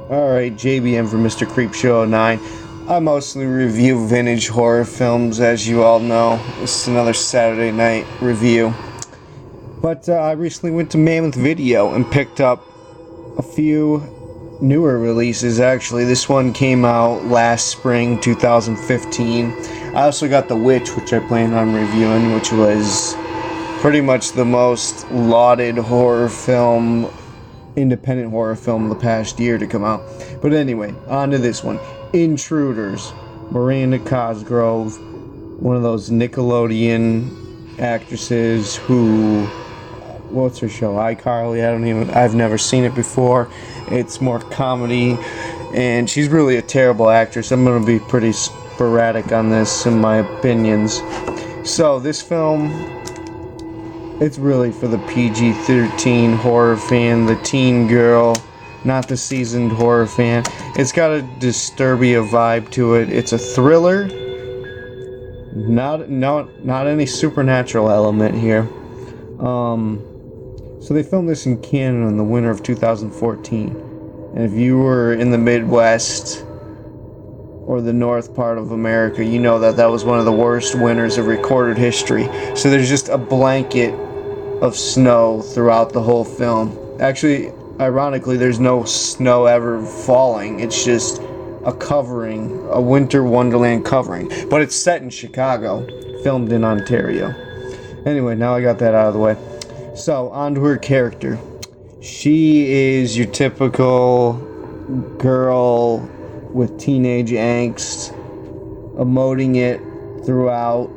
Alright, JBM for Mr. Creepshow09. I mostly review vintage horror films, as you all know. This is another Saturday night review. But I recently went to Mammoth Video and picked up a few newer releases, actually. This one came out last spring, 2015. I also got The Witch, which I plan on reviewing, which was pretty much the most lauded horror film, independent horror film of the past year to come out. But anyway, on to this one. Intruders. Mirand Cosgrove, one of those Nickelodeon actresses who, what's her show? iCarly. I've never seen it before. It's more comedy, and she's really a terrible actress. I'm gonna be pretty sporadic on this in my opinions. So this film, it's really for the PG-13 horror fan, the teen girl, not the seasoned horror fan. It's got a Disturbia vibe to it. It's a thriller, not any supernatural element here. So they filmed this in Canada in the winter of 2014. And if you were in the Midwest or the north part of America, you know that was one of the worst winters of recorded history. So there's just a blanket of snow throughout the whole film. Actually, ironically, there's no snow ever falling. It's just a covering, a winter wonderland covering. But it's set in Chicago, filmed in Ontario. Anyway, now I got that out of the way. So, on to her character. She is your typical girl with teenage angst, emoting it throughout.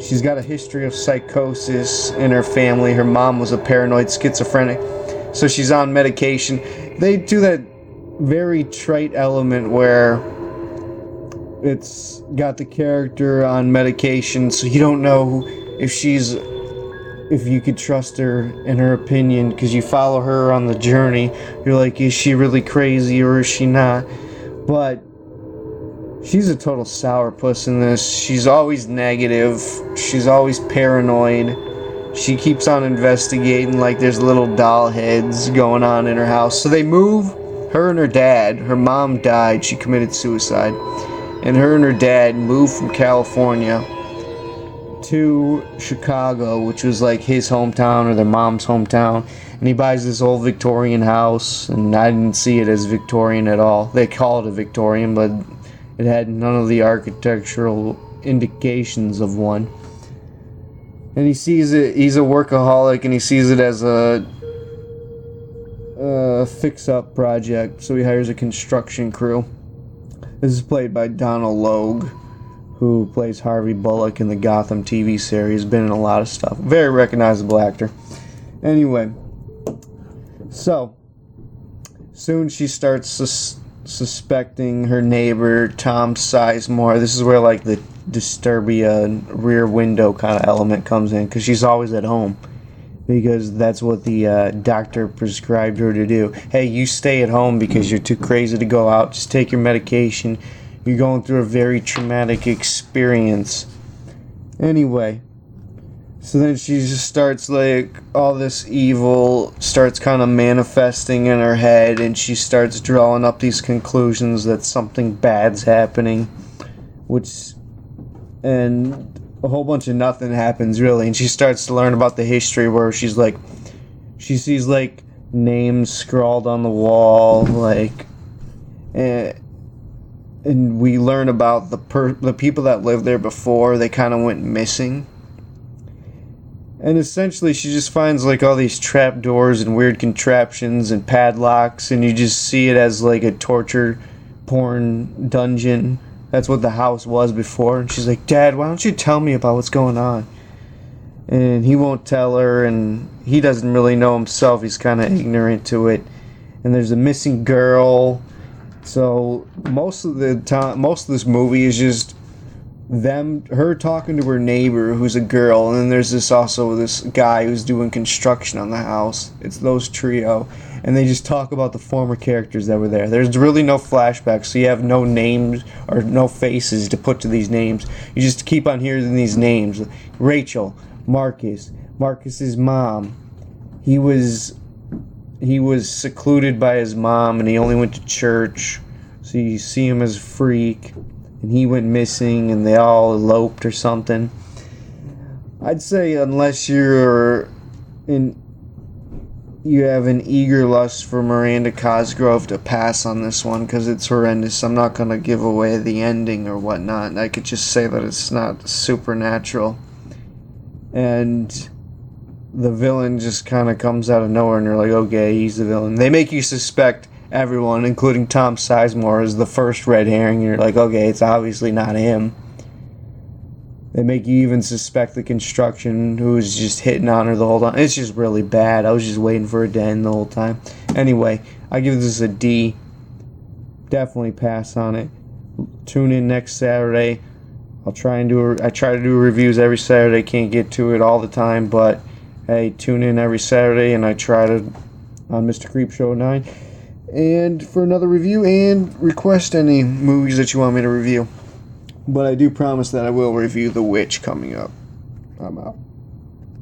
She's got a history of psychosis in her family. Her mom was a paranoid schizophrenic, so she's on medication. They do that very trite element where it's got the character on medication, so you don't know if you could trust her in her opinion, because you follow her on the journey. You're like, is she really crazy or is she not? But she's a total sourpuss in this. She's always negative. She's always paranoid. She keeps on investigating like there's little doll heads going on in her house. So they move, her and her dad. Her mom died. She committed suicide. And her and her dad moved from California to Chicago, which was like his hometown or their mom's hometown. And he buys this old Victorian house, and I didn't see it as Victorian at all. They call it a Victorian, but it had none of the architectural indications of one. And he sees it, he's a workaholic, and he sees it as a fix-up project, so he hires a construction crew. This is played by Donald Logue, who plays Harvey Bullock in the Gotham TV series, been in a lot of stuff. Very recognizable actor. Anyway, so soon she starts suspecting her neighbor, Tom Sizemore. This is where like the Disturbia rear window kind of element comes in, because she's always at home, because that's what the doctor prescribed her to do. Hey, you stay at home because you're too crazy to go out. Just take your medication. You're going through a very traumatic experience. Anyway, so then she just starts like, all this evil starts kind of manifesting in her head, and she starts drawing up these conclusions that something bad's happening, and a whole bunch of nothing happens really, and she starts to learn about the history where she sees like names scrawled on the wall, like, and we learn about the people that lived there before. They kind of went missing. And essentially she just finds like all these trap doors and weird contraptions and padlocks, and you just see it as like a torture porn dungeon. That's what the house was before. And she's like, Dad, why don't you tell me about what's going on? And he won't tell her, and he doesn't really know himself. He's kind of ignorant to it. And there's a missing girl. So most of this movie is just her talking to her neighbor, who's a girl, and then there's this guy who's doing construction on the house. It's those trio, and they just talk about the former characters that were there. There's really no flashbacks, so you have no names or no faces to put to these names. You just keep on hearing these names. Rachel, Marcus's mom. He was he was secluded by his mom and he only went to church. So you see him as a freak. And he went missing and they all eloped or something. I'd say unless you have an eager lust for Mirand Cosgrove, to pass on this one because it's horrendous. I'm not going to give away the ending or whatnot. I could just say that it's not supernatural. And the villain just kind of comes out of nowhere and you're like, okay, he's the villain. They make you suspect everyone, including Tom Sizemore, as the first red herring. You're like, okay, it's obviously not him. They make you even suspect the construction who was just hitting on her the whole time. It's just really bad. I was just waiting for it to end the whole time. Anyway, I give this a D. Definitely pass on it. Tune in next Saturday. I try to do reviews every Saturday. Can't get to it all the time, but hey, tune in every Saturday and I try to on Mr. Creepshow 9. And for another review, and request any movies that you want me to review. But I do promise that I will review The Witch coming up. I'm out.